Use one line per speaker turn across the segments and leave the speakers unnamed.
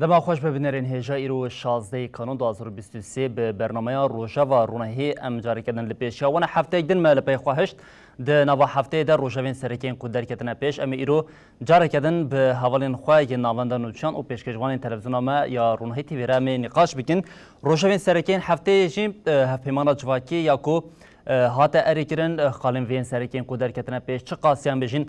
دما خوش ببینرین هجا ایرو 16 کانون 2023 به برنامه روژاوا رونهی ام جاری کردن لپیشیا و نه هفته دن مال پی خواهشت ده نوا هفته در روژاوین سرکین کودر کردن پیش ام ایرو جاری کردن به حوالین خواه نواندن نوچان و پیشکشوان تلویزیون ما یا رونهی تیوی را می نقاش بکن روژاوین سرکین هفته جیم هفیمانا جواکی یا کو هاتا اریکرن خالم وین سرکین کودر کتنه پیش چه قاسیان بجین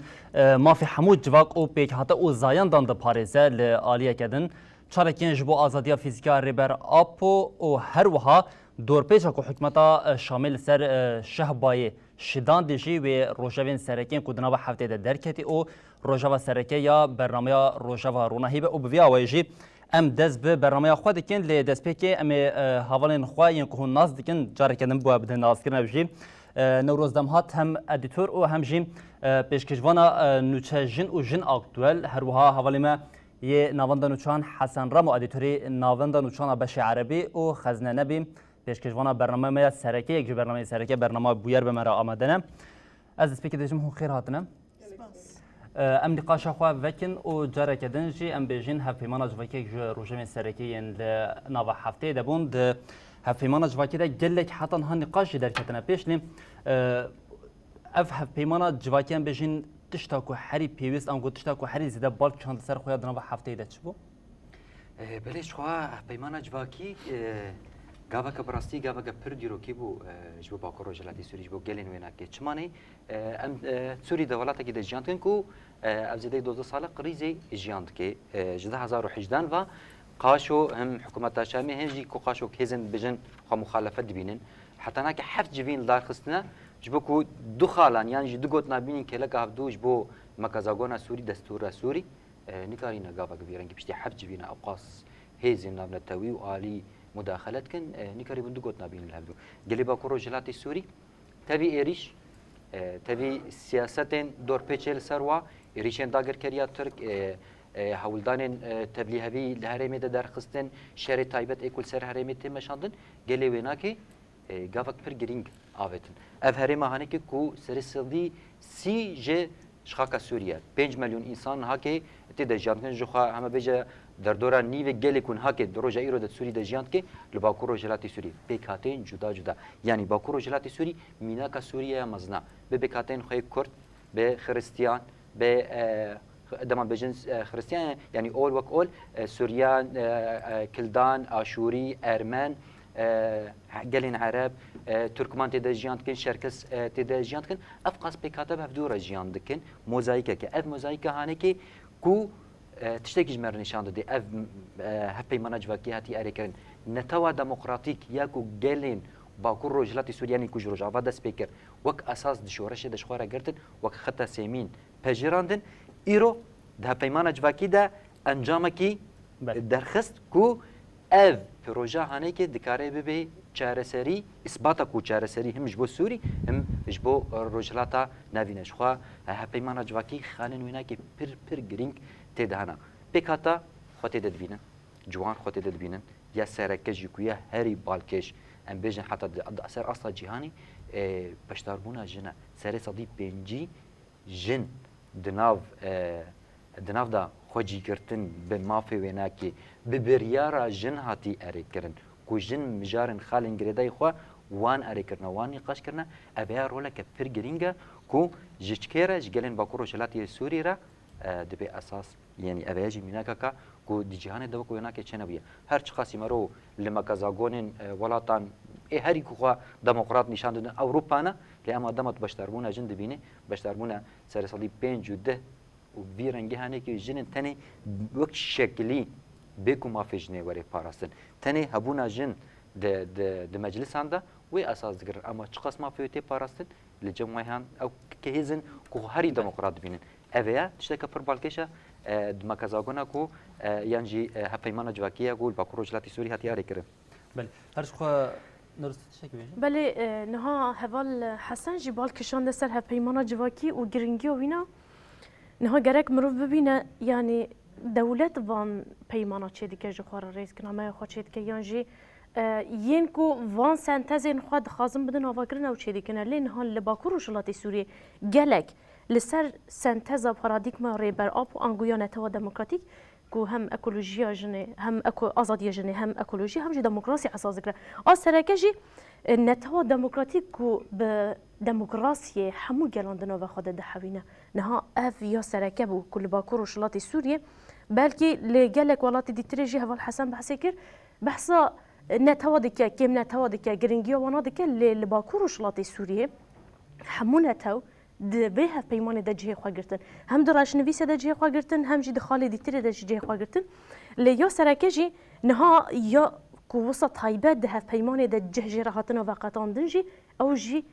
ما فی حمود جواک او پیک هاتا او زایان دان ده پاریزه لآلیه کدن چارکین جبو آزادیا فیزیکا ریبر آپو و هر وها دور پیچا کو حکمتا شامل سر شهبای شدان دیجی و روژاوین سرکین کودنا و هفته ده درکتی او روژاوا سرکی یا برنامه روژاوا رونهی به او بویا ویجی ام دز به برنامه خود دکن لی دز پیکی ام حوالین خواه ین که ناز دکن جاری کردن بوا بده ناز کردن بجی نوروز دمهات هم ادیتور و هم جیم پیشکشوانا نوچه جن و جن اکتوال هر وها حوالی ما یه نوانده نوچان حسن رام و ادیتوری نوانده نوچان بشی عربی و خزنه نبیم پیشکشوانا برنامه ما سرکی یک برنامه سرکی برنامه بویر به مرا آمدنه از دست پیکی دجم هون خیر هاتنه ام نقاش خواه وکن و جاره کدن جی ام بیجین هفیمان اجواکی جو روژم سرکی ین نوا هفته دبون ده هفیمان اجواکی ده گلک حتی ها نقاش در کتنه پیش نیم اف هفیمان اجواکی ام بیجین تشتا کو حری پیوست ام گو تشتا کو حری زیده بالک چند سر خواه نوا هفته ده چی بو؟
بلیش خواه هفیمان اجواکی گاوا که براستی گاوا که پر دیروکی بو جبو باکو روجلاتی سوری جبو گلین وینا که چمانی ام سوری دولت کی دجیان کن کو افزیده 12 سال قریزی جیاند که جده 2018 و قاشو هم حکومت شامی هنجی کو قاشو کیزن بجن خو مخالفت دبینن حتی نک حفت جوین دار خستنا جبو کو دو خالان یعنی دو گوت نبینین که لگا هفدوش بو مکازاگونا سوری دستور سوری نکارینا گاوا گبیرنگی پشتی حفت جوین اوقاس هیزن نابن توی و عالی مداخلت کن نیکاری بندو گوت نبین الهبدو گلی با کرو جلاتی سوری تبی ایریش تبی سیاستن دور پیچل سروا ایریشن داگر کریا ترک هولدان تبلیغی لهرمی در خستن شهر تایبت اکول سر هرمی تمشاندن گلی وینا که گاوک پر گرینگ آوتن اف هرم هانی که کو سرسدی سی ج شخاک سوریه 5 میلیون انسان ها که تیده جانکن جوخا همه بجه در دوران نیو گلی کن ها که دروجه ایرو در سوری دجیاند که لباکورو جلاتی سوری بکاتین جدا جدا یعنی باکورو جلاتی سوری مینا کا سوریه مزنا به بکاتین خوی کرد به خریستیان به دمان بجنس خریستیان یعنی اول وک اول سوریان کلدان آشوری ارمن گلین عرب ترکمان تیده جیاند کن شرکس تیده جیاند کن افقاس بکاتب هفدور جیاند کن موزاییکه که اف موزاییکه هانی که کو تشتكي جمر نشان دي اف هبي مناج وكي هاتي اريكن نتوا ديمقراطيك ياكو جيلين باكور رجلاتي سورياني كوج رجع بعد سبيكر وك اساس دشورش دشخوره گرتن وك خطا سيمين پجراندن ايرو ده هبي مناج وكي ده انجامكي درخست كو اف پروژه هانه که دکاره ببی چارەسەری اثباتا کو چارەسەری هم جبو سوری هم جبو رجلاتا نوینش خو هپیمانا جواکی خانن وینا که پر گرینگ تدهنا بکاتا خود تدبینن جوان خود تدبینن یا سرکش یکویا هری بالکش ام بیجن حتی اثر اصلا جهانی پشتاربونا جنا سر صدی پنجی جن دناو دا خوجی کرتن به مافی وینا که به بریارا جن هاتی اری کرن کو جن مجارن خالن گریدای خو وان اری کرنا وان نقاش کرنا ابیا رولا که پر گرینگا کو جچکرا جگلن باکورو شلاتی سوری را دبی اساس یعنی ابیاجی میناکا کو دی جهان دو کو وینا که چنبیه هر چ قاسم رو لما کازاگونن ولاتان هری کو دموکرات نشان دادن اروپا نه که اما دمت بشتربونا جن دبینه بشتربونا سر صدی 5 و 10 و وی رنگی هانی که جن تنی وقت شکلی بکو ما فجنه وری پاراستن تنی هبونا جن د مجلس هنده و اساس دگر اما چ قسم فیوتی پاراستن لجمعیان او که هیزن کو هری دموکرات بینن اویا تشتکه پر بالکشه دمکازاگونا کو یعنی هپیمانا جواکیه گول با کروجلاتی سوری هاتی اری کرد
بله هرش خو نرست تشکی بیشتر
بله نها هوال حسن جبال کشان سر هپیمانا جواکی و گرینگی و وینا نها گرک مروف ببینه یعنی دولت وان پیمانا چه دیگه جخوار رئیس کنامه خود چه دیگه یعنی ین کو وان سنتزین خود خازم بدن آواگرن او چه دیگه نه لین ها لباکو روشلاتی سوریه گلک لسر سنتزا پارادیگما ریبر آب و انگویا نتوا دموکراتیک کو هم اکولوژیا جنه هم آزادی جنه هم اکولوژی هم جی دموکراسی اساس ذکر آسرکه جی نتها دموکراتیک کو به دموکراسی همو گلاندنا و خود دحوینه نها اف یا سرکه بو کل باکور و شلاط سوریه بلکه لگلک ولات دیتری جی هوال حسن بحث کر بحثا نتها دکه کم نتها دکه گرینگی وانا دکه لباکور و شلاط سوریه همو نتاو به هف پیمان ده جه خواه گرتن هم دراش نویسه ده جه خواه گرتن هم جی دخالی دیتری ده جه خواه گرتن لیا سرکه جی نها یا کو وسط هایبت ده هف پیمان ده جه راحتنا و قطاندن جی او جی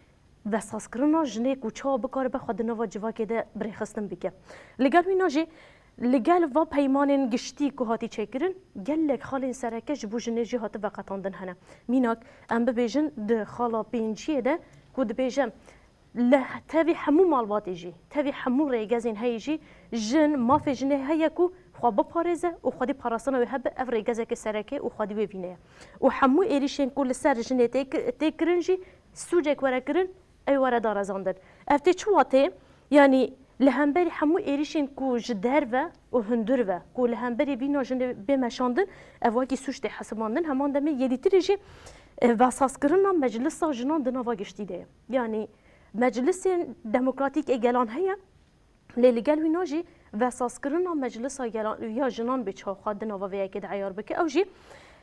وساس کرنا جنه کو چا بکار به خود نوا جوا که ده برخستن بکه لگل وینا جی لگل و پیمان گشتی کو هاتی چکرن گلک خال سرکه جبو جنه جه هات و قطاندن هنه میناک ام ببیجن ده خالا پینجیه ده کو ده بیجم له تبي حمو مالبات يجي تبي حمو ريجازين هيجي جن ما في جنه هيكو خو ببارزه وخدي باراسنا وهب اف ريجازك السركه وخدي وبينه وحمو ايريشين كل سر جنه تكرنجي سوجك وركرن اي ورا دار زاندن افتي چواتي يعني لهمبري حمو ايريشين كو جدروا وهندروا كو لهمبري بينو جنه بمشاندن افواكي سوجتي حسباندن همان دمي يديتريجي واساس كرنا مجلس جنان دنا واجشتي ده يعني مجلس دموکراتیک اگلان هیا لیلی گل وی ناجی وساس کرنا مجلس یا جنان به چه خود دنوا وی که عیار بکه او جی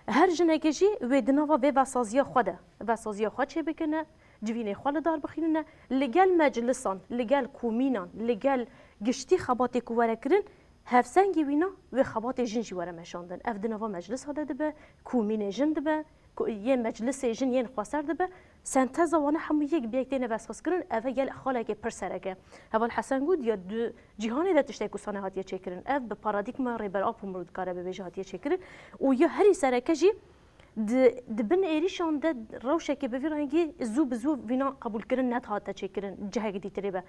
هر جنگی جی و دنوا وی وسازیا خوده وسازیا خود چه بکنه جوینه خود دار بخینه لگل مجلسان لگل کومینان لگل گشتی خباتی کو ورکرین هفسنگی وینا و خبات جنجی ور مشاندن اف دنوا مجلس هاده دبه کومین جن دبه یه مجلس جن یه خواستر دبه سنتز وانه همو یک بیکتین وساس کرن اوه گل خاله که پر سرکه اول حسن گود یا دو جهانی ده تشتی کسانه هاتیه چکرن اف به پارادیگما ریبر آپ مرود کاره به بیجه هاتیه چکرن و یا هری سرکه جی دبن ایریشان ده روشه که بفیرانگی زو بزو وینا قبول کرن نت هاته چکرن جهگ دیتری به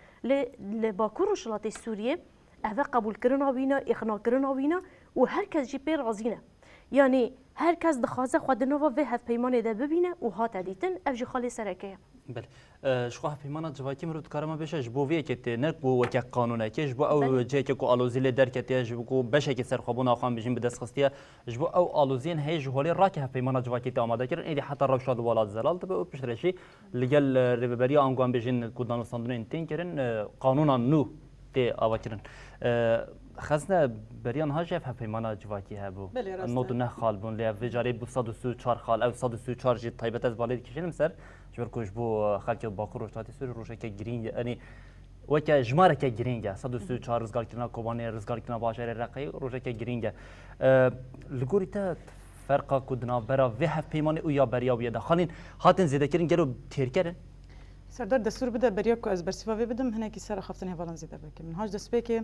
لباکور و شلاط سوریه اوه قبول کرن آوینا اقناع کرن آوینا و هر کس جی پیر رازینه یعنی هر کس دخوازه خود نوا و هف پیمان ده ببینه و هات دیتن افجی خالی سرکه
بله شخو هف پیمان جواکی مرود کارما بشه جبو وی که نرک بو وک قانونه که جبو او جه که کو آلوزیل در که جبو بشه که سر خوابون آخوان بجیم بدست خستیه جبو او آلوزین هی جوالی راکی هف پیمان جواکی ته آماده کردن ایدی حتی روشاد ولاد زلال تبه او پشترشی لگل ریبری آنگوان بجین کودان و ساندون تین کردن قانونا نو ته آوا کردن خزنه بریان هاجف هفیمانا جواکی هبو نود نه خال بون لی وجاری بو 134 خال او 134 جی طیبت از بالید کشیدم سر جبر کوش بو خلک باکور و شتاتی سوری روشه که گرینگ یعنی وکه جماره که گرینگه 134 رزگار کردن کوبانی رزگار کردن باشر رقی روشه که گرینگه لگوری تا فرقا کدنا برا و هفیمانی او یا بریا ویدا خالین هاتن زیاده کردن گرو تیر کردن
سردار دستور بده بریا کو از برسیفا بدم هنه کی سر خفتن هوالان زیاده بکم من هاج دست بکی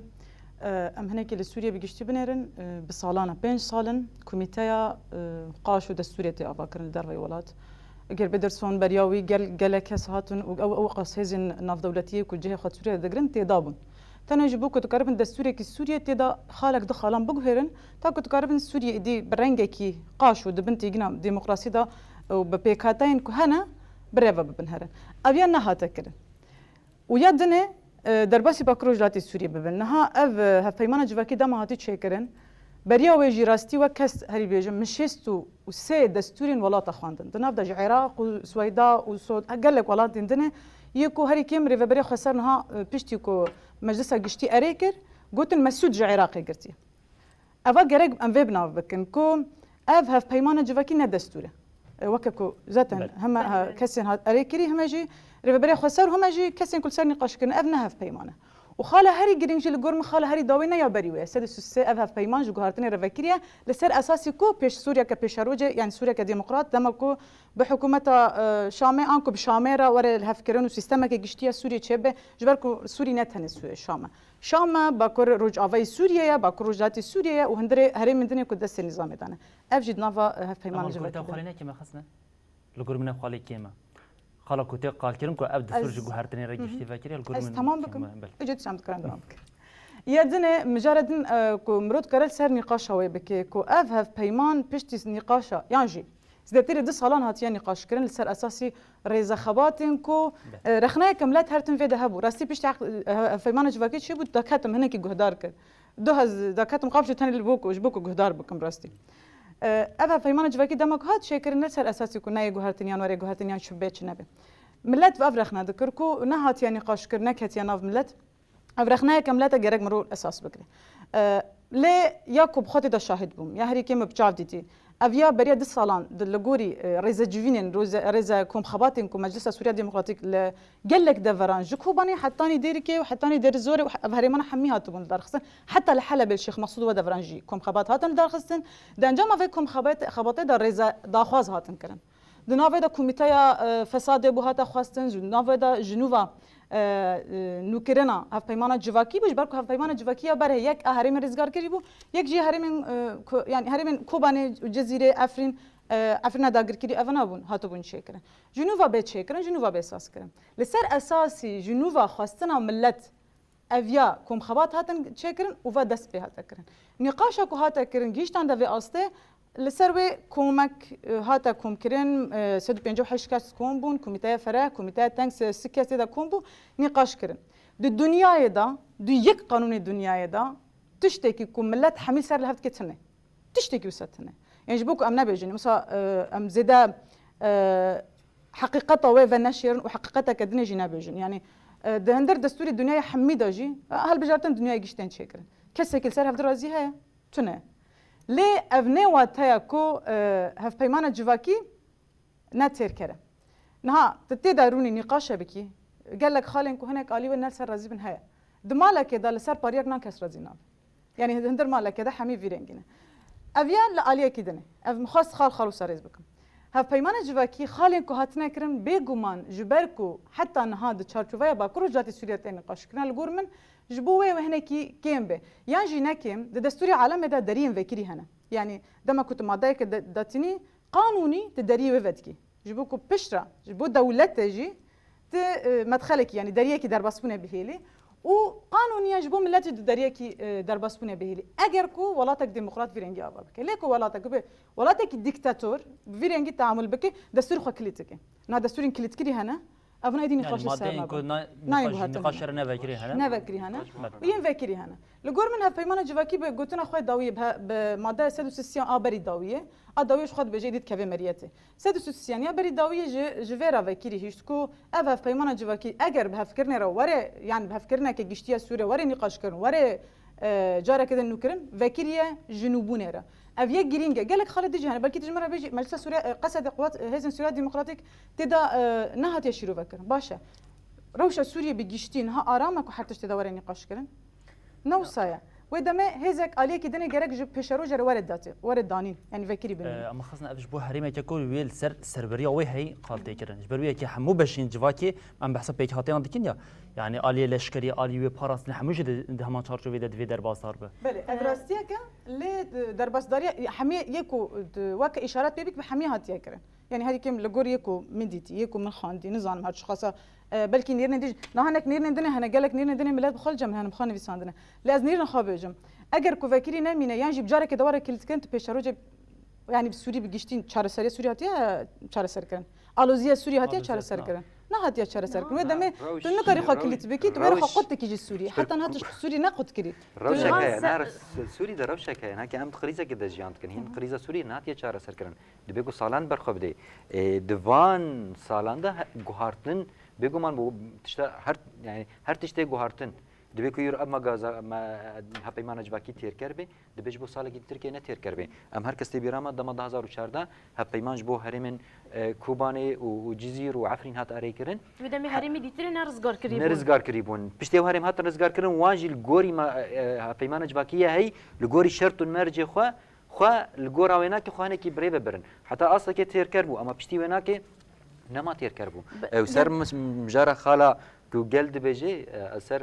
ام هناك لسوريا بيجشتي بنيرن بصالانه 5 سالن كوميتيا قاشو دستوريتي افاكرن الدربي ولات غير بدرسون برياوي قال كساتن او قصيزن ناف دولتيه كجهه خاطر سوريا دغرن تيدابون تنجبوك تقربن دستوري كي سوريا تيدا خالك دخلان بغهرن تاكو تقربن سوريا دي برنجكي قاشو دبنتي جنا ديمقراطيه دا وببيكاتين كهنا بريفا ببنهرن ابيان هاتكرن ويدنه درباسي باكروج لاتي سوريا ببنها اف هفيمانه جواكي دما هاتي تشيكرن بريا ويجي راستي وكس هري بيجم مشيستو وسي دستورين ولاتا خواندن دناف دج عراق وسويدا وسود قال لك ولات دنه يكو هري كيم ريفبري خسرنها بيشتيكو مجلسها قشتي اريكر قلت المسود عراقي قرتي افا جرق ام فيبنا بكن كو اف هفيمانه جواكي ندستوره وككو ذاتن هم كسن هاد اريكري هم يجي ريفبري خسر هم يجي كسن كل سنه نقاش كنا افنا هف بيمانه وخاله هري جرينج الجورم خاله هري داوينا يا بريوه سدس اف بيمان جو هارتني ريفكريا لسر اساسي كو بيش سوريا كبيشاروجه يعني سوريا كديمقراط دمكو بحكومه شامي انكو بشاميره ور الهفكرن وسيستما كجشتيا سوريا تشبه جبركو سوري نتن شام باكور روج افاي سوريا باكور روجات سوريا وهندري هري من دنيا كدس النظام دانا افجد نافا هف بيمان
جو خلينا كما خصنا الجورم خالي كيما خاله كوتي قال كريم كو ابد سورج جو هارتني رجشتي فاكر الجورم
تمام بكم اجت سامت كلام دامك يا دنه مجرد كو مرود كرل سر نقاش هوي بك كو اف هف بيمان بيشتي نقاشا يانجي زدتر دو سالان هاتیان نقاش کردن لسر اساسی ریزه خباتن کو رخنه کملت هرتن فیده هبو راستی پیش فیمان جواکی چی بود دکاتم هنکی گهدار کرد دو هز دکاتم قابش تنی لبوکو جبوکو گهدار بکم راستی أبها فيمان جواكي دمك هاد شكر نسر أساسي يكون ناي جوهرتنيان وري جوهرتنيان شبيتش نبي ملت بأفرخنا ذكركو نهات يعني قاش كرنك هت يناف ملت أفرخنا كملت جرق مرور أساس بكري ليه ياكوب خاطي دا شاهد بوم يا هري كيم بجاف ديتي أفيا بريا دي صالان دلجوري ريزا جوينين ريزا كوم خباتين كوم مجلس سوريا ديمقراطيك قالك دفران جكوباني حتاني ديركي وحتاني دير زوري وهريمانا حميها تبون دارخسن حتى لحلب الشيخ مقصود ودفرانجي كوم خبات هاتن دارخسن دانجا في كوم خباتي دا ريزا داخواز هاتن كرن دنافي دا كوميتايا فساد بو هاتا خواستن دنافي دا جنوبا نوکرنا هف پیمان جواکی بوش برکو هف پیمان جواکی بره یک هرم رزگار کری بو یک جی هرم یعنی هرم کوبانه جزیره افرین داگر کری اونا بون هاتو بون شکرن جنوبا به شکرن جنوبا به اساس کرن لسر اساسی جنوبا خواستنا ملت اویا کوم خبات هاتن شکرن و و دست به هاتا کرن نقاشا کو هاتا کرن گیشتان دا و آسته لسر و کومک هاتا کوم کرن 158 کس کوم بون کمیته فرح کمیته تنکس سکیاسی دا کوم بو نقاش کرن دو دنیای دا دو یک قانون دنیای دا تشتکی کوم ملت حمیل سر لحفت کتنه تشتکی وسطنه يعني جبوك أم نبيجني مثلا أم زدا حقيقته وين نشير وحقيقتها كدنيا جي نبيجن يعني دهندر دستوري الدنيا حميدة جي هل بجارتن الدنيا يجشتين شكرا كسك سر هفدر رازي هيا تونه ليه أبني واتها كو هف بيمانة جواكي ناتير كره نها تتداروني نقاشة بكي قال لك خالنكو هناك آلي والناس رازي بن هيا دمالك كده لسر باريك نانكس رازي ناب يعني هندر مالك كده حمي فيرنجنا أفيان لآلية كدنه أف مخاص خال خالو سريز بكم هف بيمان جواكي خالين كو هاتنا كرن بيجومان جبركو حتى نهاد تشارشوفيا باكرو جاتي سوريا تاني قاشكنا الجورمن جبوه وهناكي كيم به يعني جينا كيم ده دستوري عالم ده دريم فكري هنا يعني دما كنت مادايك داتني قانوني تدري وفتكي جبوكو بشرة جبو دولت جي مدخلك يعني دريكي درباسبونه بهيلي وقانونيا جبو ملتي دريكي درباسبونه بهيلي اگر كو ولاتك ديمقراط فيرنجي ابا بك ليكو ولاتك ديكتاتور فيرنجي تعامل بك دستور خو كليتك نا دستور كليتكري هنا افنا يدي نقاش السر
نقاش نفكري
هنا وين فكري هنا لغور من هفيمانه جواكي بقولتنا خويا داويه بماده 160 ابري داويه اداويه خد بجديد كافي مريته 160 يا بري داويه جفيرا فكري هيشكو اف هفيمانه جواكي اگر بهفكرنا رو وري يعني بهفكرنا كجشتيا سوريا وري نقاش كرن وري جاره كده نكرن فكريه جنوبونيرا افيا جرينجا قال لك خالد ديجي بلكي تجمع بيجي مجلس سوريا قصد قوات هزن سوريا ديمقراطيك تدا نهات يشيرو فكر باشا روشة سوريا بجشتين ها ارامك وحتى تدوري نقاش كرن نوصايا ودما هزك عليك دني جرك جو بيشرو جر ورد دانين يعني فكري بني
اما خصنا افش بو حريمه ككل ويل سربريا وي هي قالتي كرن جبرويه كي حمو باشين جواكي ام بحسب بيك هاتين دكنيا يعني آلية لشكري آلية باراس نحموش ده همان شارجو ويدا دفي درباس هربه
بله ادراستيا كا لي درباس داريا حمي يكو وك اشارات بيبك بحمي هاتيا كرن يعني هذه كم لغور يكو مديتي يكو من خاندي نظام هاد شخصا بلكي نيرنا ديج نهانك نيرنا دنا هنا قالك نيرنا دنا ميلاد بخل جم هنا بخاني في ساندنا لاز نيرنا خابجم اگر كو فكري نمينه يعني جيب جارك دوره كلت كنت بيشروج يعني بالسوري بجشتين شهر سريع سوريا هاتيا شهر سركن الوزيه سوريا هاتيا شهر سركن نه هاتيا شهر سركن ودمه تنو كاري خو كلت بكي تبر خو قدت كيجي السوري حتى نهات سوري نقد كري
روشك نار سوري ده روشك هنا كام خريزه كده جيانت كن هين خريزه سوري نهاتيا شهر سركن دبيكو سالان برخو بده دوان سالان ده گوهارتن بگو من بو تشتا هر تشته گوهارتن دبی که یور اما گازا ما هپیمان جواکی تیر کرده دبیش بو سال کی ترکیه نه تیر کرده ام هر کسی بیرام دم 2014 هپیمان جبو هرمن کوبانه و جزیر و عفرین هات اری کرن
و دمی هرمی دیتر نرزگار کریبون
نرزگار کریبون پشته هرم هات نرزگار کرن واجی الگوری ما هپیمان جواکی هی الگوری شرط مرج خو الگورا ویناک خو هنکی بریو برن حتی اصلا کی تیر کربو اما پشتی ویناک نما تیر کربو و سر مجاره خاله کو گلد بجی اثر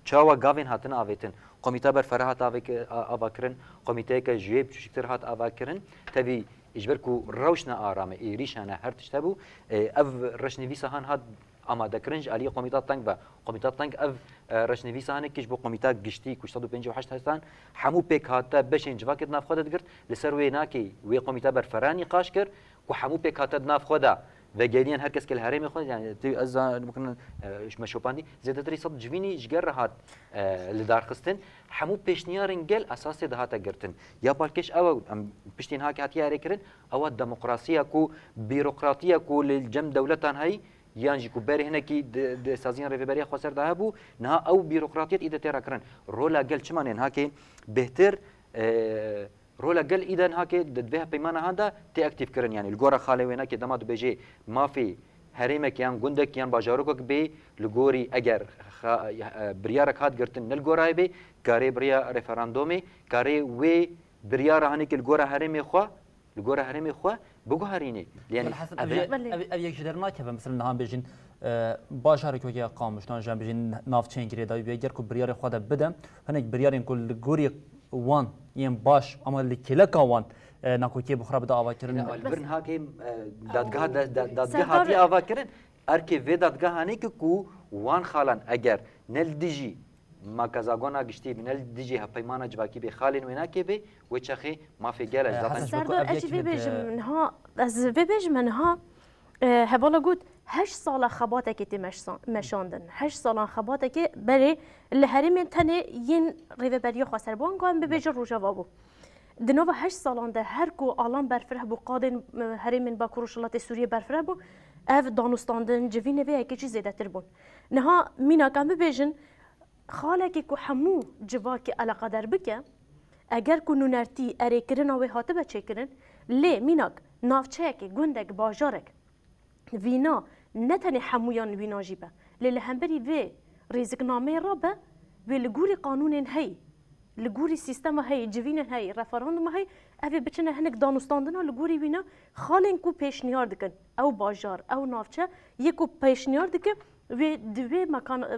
چاوا گاوین هاتن آویتن کمیته بر فرهات آواکرن کمیته که جیب چشکتر هات آواکرن تبی اجبر کو روشنا آرامه ایریشانه هر تشتبو او رشنویسه هان هات آماده کرنج علی قومیتا تنگ و قومیتا تنگ اف رشنویس هانه کیش بو قومیتا گشتی کو 158 هستان همو پیک هاتا بشین جواکت ناف خود دگرت لسر ویناکی وی قومیتا برفرانی قاش کر کو همو پیک هاتا ناف خدا و گالین هر کس که الهرم خود يعني از ممكن مشوباندي زيادة تري صد جويني جگر هات لدار خستن همو پیشنیارن گل اساس ده هاتا گرتن یا بالکش او پشتین ها که هاتی هاری کرن او دموکراسیا کو بیروقراطیا کو للجم دولتان هاي یانجی کو بره هنه کی د سازین ریفبری خسر ده بو نه او بیروقراطیت ایده ترا کرن رولا گل چمانن ها که بهتر رولا قال اذا هاك دبها بيمانه هذا تي اكتيف كرن يعني الجوره خالي وينا كي دماد بيجي ما في هريمك يان جندك يان باجاروك بي لغوري اگر بريارك هات قرتن الجوره بي كاري بريا ريفراندومي كاري وي بريار هانيك الجوره هريمي خو الجوره هريمي خو بگو هريني يعني
ابي يك جدرنا كيف مثلا نهام بيجين باشارك وكي قامش نان بيجين نافچين گري دا بيگر کو بريار خو ده بدم هنيك بريارين كل غوري وان یم باش اما لکلکا وان ناکوکی بخرا بده آوا کردن.
البرن ها که دادگاه هاتی آوا کردن. ارکی و دادگاه هانی که کو وان خالن اگر نل دیجی ما کزاگونا گشتی نل دیجی ها پیمانه جواکی به خالن وینا که به و چخی ما فی گل اجزاء.
سردار اچ وی بیج منها از وی بیج منها هوالا گود 8 سال خباته که تی مشاندن 8 سال خباته که برای الهرم تنه ین ریوبری خسر بان قام ببیج روجا بو دنوو 8 سالان ده هر کو آلان برفره بو قادن هرم با کروشلات سوریه برفره بو اف دانستاندن جوینه وی کی چیز زیاده تر بون نها مینا کام ببیجن خاله کی کو همو جواکی علاقه در بکه اگر کو نونرتی اری کرن او هاته بچه کرن لی میناک نافچه کی گندک باجارک وینا نتنی حمویان وینا جیبه لیل همبری وی ریزگنامه را به وی لگوری قانون هی لگوری سیستم هی جوین هی رفراندوم هی اوی بچنه هنک دانستاندنا لگوری وینا خالن کو پیشنیار دکن او باجار او نافچه یکو پیشنیار دکن و دوی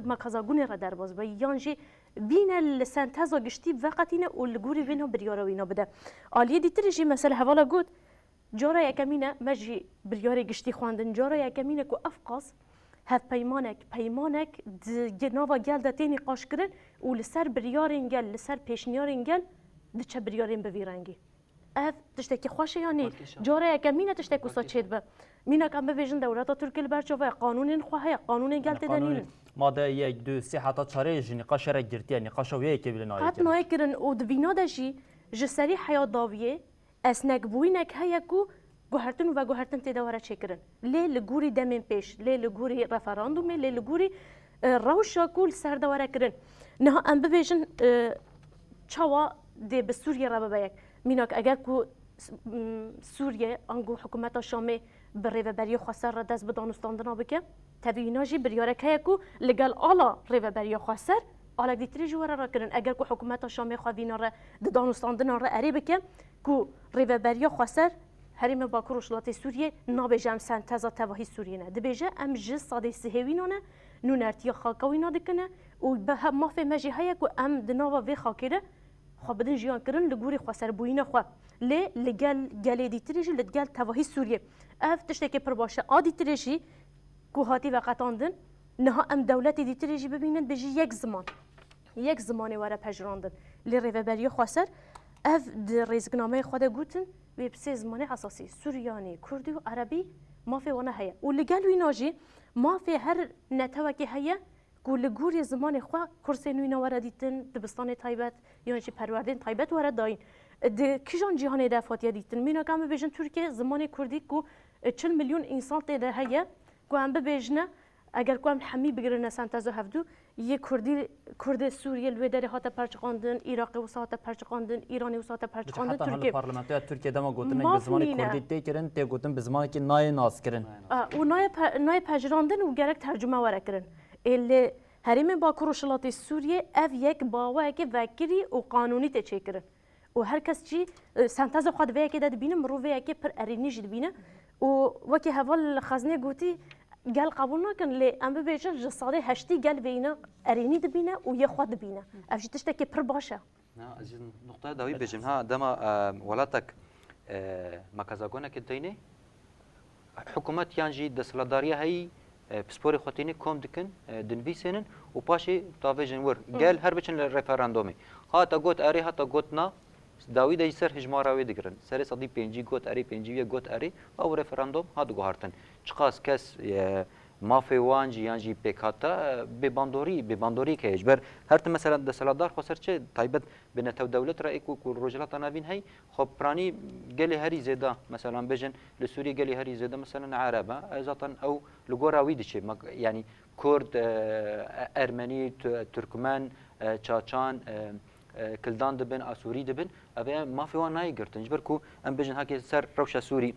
مکازاگونه را در باز با یانجی بین السنتزا گشتی وقتینه و لگوری وینا بریارا وینا بده آلیه دیتر جی مثلا حوالا گود جارا یکمینه مجی بریاری گشتی خواندن جارا یکمینه کو افقاس هف پیمانک جناوا گل دتینی قاش کرن و لسر بریارین گل لسر پیشنیارین گل دچه بریارین بویرنگی اف تشتکی خوشه یعنی جارا یکمینه تشتکو ساچید به مینا کم بویژن دولتا ترکیه برچوه قانون خواه قانون گل تدنین
ماده یک دو سه حتی چاره نقاش را گرتی نقاش ویه که بل نایه
حتی نایه کرن و دوینا داشی جسری حیات داویه اسنک بوینک هیا کو گوهرتن و گوهرتن تداوره چکرن لی لگوری دمین پیش لی لگوری رفراندوم لی لگوری روشا کول سر داوره کرن نه ام ببیجن چوا دی به سوریه را ببیک میناک اگر کو سوریه انگو حکومت شامی بر ریوبری خسر را دست به دانستاندنا بکه تبیینا جی بریارک هیا کو لگل آلا ریوبری خسر آلا دیتری جواره را کرن اگر کو حکومت شامی خوینا را دانستاندنا را اری بکه کو ریوبری خسر هریم با کروشلات سوریه نابجام سنتزا تواهی سوریه نه دبیجه ام جس صادی سهوینونه نونرتی خاکوینا دکنه و به ما فهم مجی هیا کو ام دنوا وی خاکره خو بدن جیان کرن لگوری خسر بوینه خو لی لگل گلی دیتریجی لگل تواهی سوریه اف تشتکی پر باشه آدی تریجی کو هاتی وقتاندن نه ام دولتی دیتریجی ببینن بجی یک زمانی واره پجراندن لی ریوبری خسر اف در ریزگنامه خود گوتن و بسه زمانی اساسی سوریانی کردی و عربی ما فی ونه هیا و لگل ویناجی ما فی هر نتوکی هیا کو لگوری زمان خو کرسین وینا ورا دیتن دبستان تایبت یا چی پروردن تایبت ورا داین د کیجان جهان دفاتیا دیتن مینا کام بجن ترکیه زمان کردی کو 40 میلیون انسان ته هیا کو ام بجنه اگر کو ام حمی بگیرن سنتزو هفدو یه کرد سوریه لوی داره هات پرچقاندن عراق و ساعت پرچقاندن ایرانی و ساعت پرچقاندن ترکیه
پارلمانتوی ترکیه دما گوتن به زمان کردی تی کرن تی گوتن به زمان که نای ناس کرن
و نای پجراندن و گرک ترجمه ورا کرن اللي هریم با کروشلات سوریه اف یک باوه که وکری و قانونی ته چه کرن و هر کس چی سنتز خود وی که داد بینه مرو وی که پر ارینی جد بینه و وکی حوال خزنه گوتی قال قبول نکن لی ام ببیجن جساده هشتی قال بینا ارینی دبینه و یه خود دبینه افجی تشتکی پر باشه
نه از نقطه داوی بجم ها دما ولاتك مكازاغونا كديني حكومات يانجي دسلاداريه هي پسپوری خاطینی کم دکن دنویسینن و پاشی تاویجن ور گل هر بچن رفراندومی ها تا گوت اری ها تا گوت نا داوی دی سر هجماراوی دگرن سر صدی پنجی گوت اری پنجی گوت اری او رفراندوم ها دو گهارتن چقاس کس مافی وانجی یانجی پیکاتا به باندوری که اجبر هر مثلا دسالدار خسر چه تایبت بنتو دولت را اکو کل رجلات نابین هی خب پرانی گلی هری زیدا مثلا بجن لسوری گلی هری زیدا مثلا عربه ازاتن او لگوراوی دیچه یعنی کرد ارمنی ترکمن چاچان کلدان دبن اسوری دبن اوه مافی وان نای گرتن اجبر کو ام بجن هاکی سر روش سوری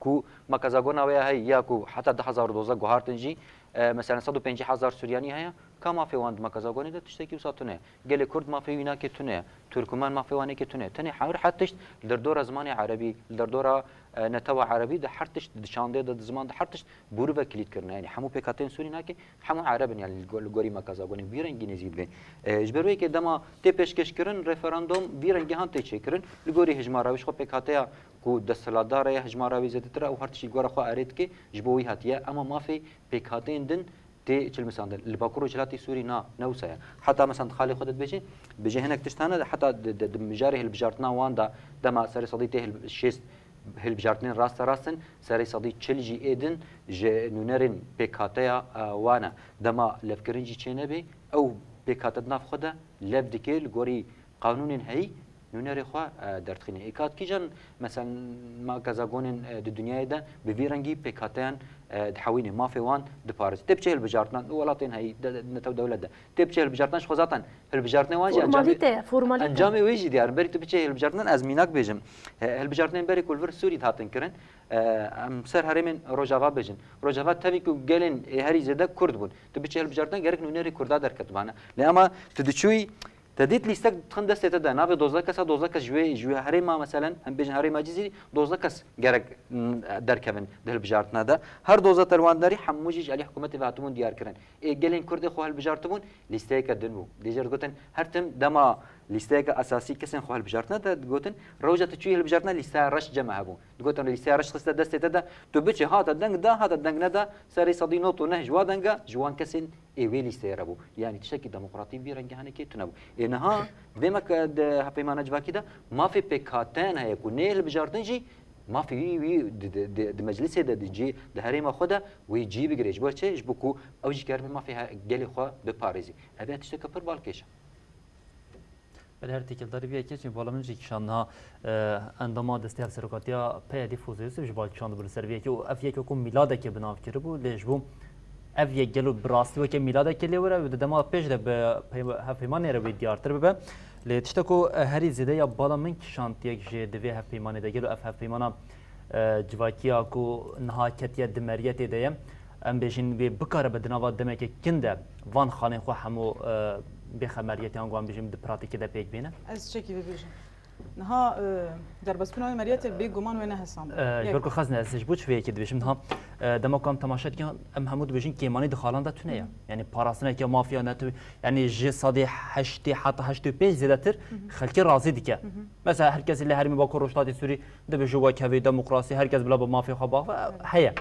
کو مکازاگونا ویا هی یا کو حتی 10,000 گوهارتنجی مثلا 150,000 سوریانی هيا كما في واند مكازاغوني ده تشتكي وساتونه قال كرد ما في وينا كتونه تركمان ما في واني كتونه تاني حاور حتى لدردور زماني عربي لدردور نتوى عربي ده حرتش دشانده ده زمان ده حرتش بورو كليت كرنا يعني حمو بكاتين سوري ناكي حمو عربي يعني الغوري مكازاغوني بيرن انجليزي بين اجبروي كي دما تي پیشکش کرن رفراندوم بيرن جهان تي چكرن الغوري هجماراويش خو بكاتيا کو دستلادار هجماراوي زدتر او هرتشي غورا خو اريد كي جبوي هاتيا اما ما في بكاتين دن تي چل مثلا الباكورو جلاتي سوري نوسا حتى مثلا خالي خدت بيجي هناك تشتانا حتى مجاري البجارتنا واندا دما سري صديته الشيست هالبجارتين راستن سري صدي تشلجي ايدن نونرين بكاتيا وانا دما لفكرنجي تشينبي او بكاتدنا فخدا لبدكيل غوري قانون هي نونري خوا درتخيني اكاد كيجن مثلا ما كازاغونن الدنيا ده بفيرنجي بكاتيان دحويني ما في وان دبارز تبجي البجارتنا ولاتين هي نتو دوله ده تبجي البجارتنا شخو ذاتن البجارتنا واجي
فورماليتي
انجامي ويجي ديار بري تبجي البجارتنا ازميناك بيجم البجارتنا بري كل فر سوري هاتن كرن ام سر هرمن روجافا بيجن روجافا تبي كو جلن هري زده كرد بون تبجي البجارتنا غيرك نونري كردا دركتبانا لما تدشوي تديت ليستك تخن دست ده نابه 12 كس جوي هري ما مثلا هم بيجن هري ما جزيري 12 كس غيرك دركبن دل بجارتنا ده هر 12 تروان داري حموجي علي حكومتي فاتمون ديار كرن جلين كرد خو هالبجارتمون ليستيك دنو ديجر قوتن هرتم دما ليستيك اساسي كسن خو هالبجارتنا ده قوتن روجه تشوي هالبجارتنا ليستا رش جمع هبو قوتن ليستا رش خست دست ده تو بيجي هذا دنگ ده هذا دنگ ندا سري صدينو تو نه جوادنگا جوان كسن ايويلي سيربو يعني تشكي ديمقراطي بيرنج هاني كيتنبو انها دمك هبيمان جواكي ده ما في بكاتان هي كونيل بجارتنجي ما في د مجلس ده دي ده هريما خدا ويجي بجريج برشش بكو اوجي كرم ما فيها جالي خو بباريزي ابي تشتكي بر بالكيش
بله هر تیکل داری بیای که چون بالا منجی کشانها اندام دسته هف سرکاتیا پیادی فوزیوس بجبال کشان دبل سرویه که افیه که کم میلاده که بناف کرده بود لیجبو افیه گلو براستی و که میلاده که لیوره و دما پیش ده به هفیمانی رو دیارتر ببه لیتشتکو هری زده یا بالا من کشانتیه که دوی هفیمانی ده گلو هفیمانا جواکیا کو نهایتیه دمریت دیم ام بیشین به بکار بدنوا دمه که کنده وان خانه خو همو بخمريتي انغوان بيجم دي براتيك ده بيج بينا
از چکی بيجم نها در بس بناوي مريت بي گمان وين حسام
يقولكو خزنه از جبوت في كده بيجم نها دما كان تماشات كان ام حمود بيجين كيماني دخالان ده تنيا يعني باراسنا كي مافيا نتو يعني جي صدي حشتي حتى حشتي بيج زدتر خلكي راضي ديك مثلا هركز اللي هرمي باكو روشتاتي سوري ده بجوا كافي ديمقراطي هركز بلا مافيا خبا هيا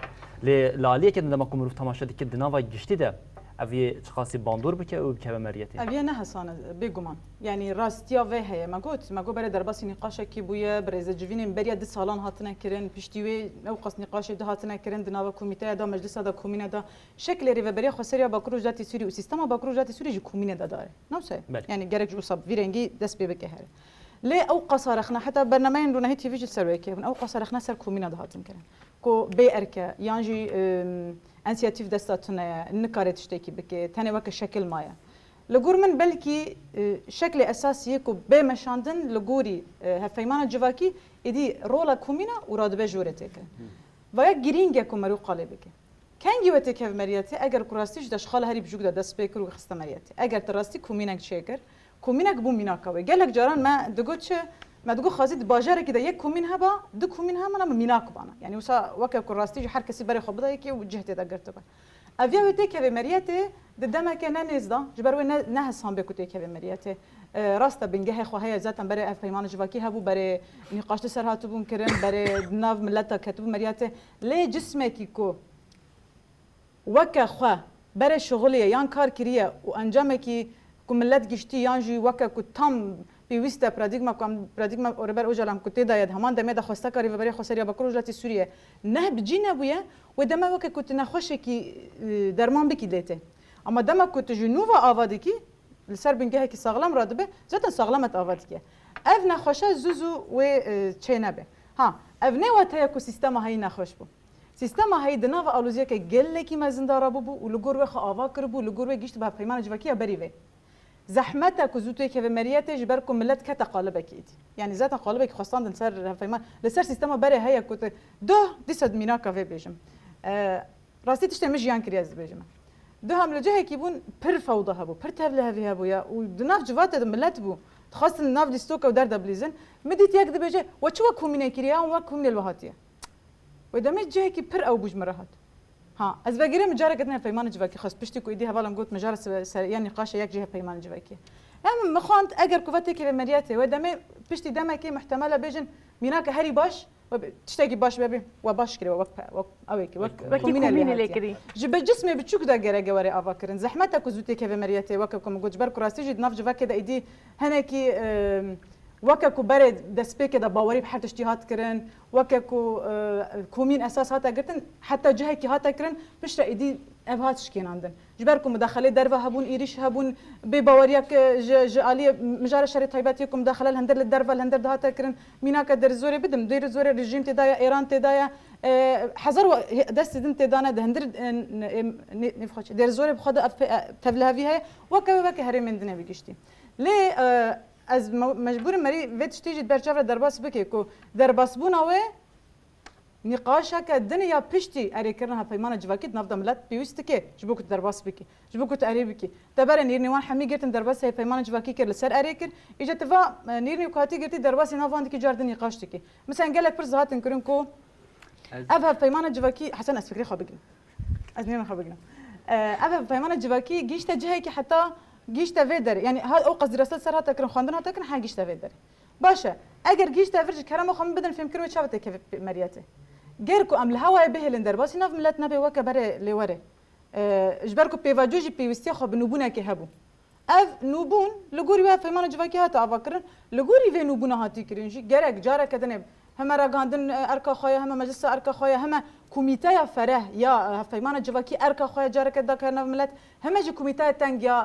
لاليه كده دما كوم روف تماشات كده نوا گشتي ده اوی خاصی باندور بکه او بکه مریتی
اوی نه حسانه بگمان یعنی راستیا و هه مگو برای درباس نقاش کی بویه برای جوین بریا دی سالان هاتنه کرن پشتیوی او قص نقاش ده هاتنه کرن دناو کمیته دا مجلس دا کومینه دا شکل ری و بریا خسریا باکروج داتی سوری و سیستم باکروج داتی سوری کومینه دا داره نوسه یعنی گرک جو صاب ویرنگی دست به بکه هره لی او قصارخنا حتی برنامه رو نهی تیوی سروی که او قصارخنا سر کومینه دا هاتن کرن کو بی ارکه یانجی انسياتيف دستاتنا نكارت تشتكي بك ثاني وقت شكل مايا لغور من بلكي شكل اساسي كو بمشاندن لغوري هفيمان جواكي ادي رولا كومينا وراد بجورتك ويا جرينجا كومرو قالبك كان جوتك في مرياتي اگر كراستيش داش خال هري بجوك دا سبيكر وخست مرياتي اگر تراستي كومينك شيكر كومينك بو ميناكاوي قالك جاران ما دغوتش ما تقول خازيد باجره كده يك كومين هبا دو كومين هم انا ميناك بانا يعني وسا وكا كراستي حر كسي بري خبدا يكي وجهتي دغرت با افيا وتك في مرياتي ددما كان نزدا جبرو نه سام بكوتي في مرياتي راستا بنجه خو هي ذاتا بري اف پیمان جواكي هبو بري نقاش سر هاتو بون كرن بري ناف ملتا كتب مرياتي لي جسمك كو وکه خو بر شغلیه یان کار کریه و انجام کی کوملت گشتی یان جی وکه کو تام پیوسته پرادیگما اوربر اوجلام کو تداید همان دمه د خوسته کاری و برای خوسری با کروجلاتی سوریه نه بجینه بویه و دمه وکه کو تنخوش کی درمان بکی دیته اما دمه کو تجنوب آوادی کی لسر بنگه کی ساغلام رادبه زاتن ساغلامت آوادی کی اف نخوشه زوزو و چینبه ها اف نه وته اکوسیستم های نخوش بو سیستم های دنا و آلوزیه که گله کی مزندار بو و لگور و خاوا کربو لگور و گشت به پیمان جوکی بریوه زحمته کزوتوی که مریته جبرکم ملت که تقالب کید یعنی ذات قالب که خواستان سر پیمان لسر سیستم بره هيا کت دو دیصد مینا کاوه بیشم راستی تشته مجیان کریاز بیشم دو هم لجه کی بون پر فوضى هبو پر تبله هبی هبو یا و دناف جوات ملت بو خاص الناف دستوك ودار دبليزن مديت يقدر بيجي وشو كومينا كريا وكومينا الوهاتيه وإذا ما جاي كي بر أو بوج مرات ها از بقيرة مجارة قدنا بيمان جواكي خاص بشتي كو إيدي هبالم قلت مجارة يعني نقاش يك جهة بيمان جواكي هم مخانت أجر كوفتي كي بمرياتي وإذا ما بشتي دما كي محتملة بيجن ميناك هري باش تشتاقي باش بابي وباش كري اويكي
كومينا اللي كري
جب جسمي بتشوك دا غير غوري افاكرن زحمتك وزوتي كيف مرياتي وككم جبر كراسي جد ناف جواك دا ايدي هناكي وككو برد دسبيك دا باوري بحر تشتيهات كرن وككو كومين اساس هاتا قرتن حتى جهكي هاتا كرن بشرا ايدي ابهات شكين عندن جبركم مداخله درفه هبون ايريش هبون بباوريك جاليه مجال شري طيباتكم داخله الهندر للدرفه الهندر دهاتا كرن ميناك در زوري بدم دير زوري رجيم تدايا ايران تدايا حذر دست دم تدانا دهندر نفخش در زوري بخد تبلها فيها وكبك هري من دنا بيجشتي ليه از مجبور مري فيتش تيجي برجافه درباس بكي كو درباس بونا و نقاشك الدنيا بشتي اري كرنها بيمان جواكيت نفضل ملت بيوستكي جبوك درباس بكي جبوك تاري بكي تبر نيرني وان حمي قلت درباس هي بيمان جواكي كر لسر اريكر اجا تفا نيرني وكاتي قلت درباسي نافاندكي جاردن نقاشتكي مثلا قال لك برز هاتن كرنكو ابها بيمان جواكي حسن اسفكري خابقنا ازنين خابقنا ابها بيمان جواكي جيشتا جهيكي حتى جيشتا فيدر يعني ها اوقز دراسات صار هاتا كرن خواندن هاتا كرن حا جيشتا فيدر باشا اگر جيشتا فرج كرامو خم بدن فهم كرو شابته كيف مرياته غيركو ام الهوا به لندر بس ناف ملت نبي وكا بره لوره اجبركو بيفاجوجي بيوستي خو بنوبونا كي هبو اف نوبون لغوري وا فيمان جواكي هاتا افكرن لغوري في نوبونا هاتي كرنجي غيرك جارا كدن هم راغاندن اركا خويا هم مجلس اركا خويا هم كوميتايا فرح يا فيمان جواكي اركا خويا جارا كدا كان ملت هم جي كوميتايا تانج يا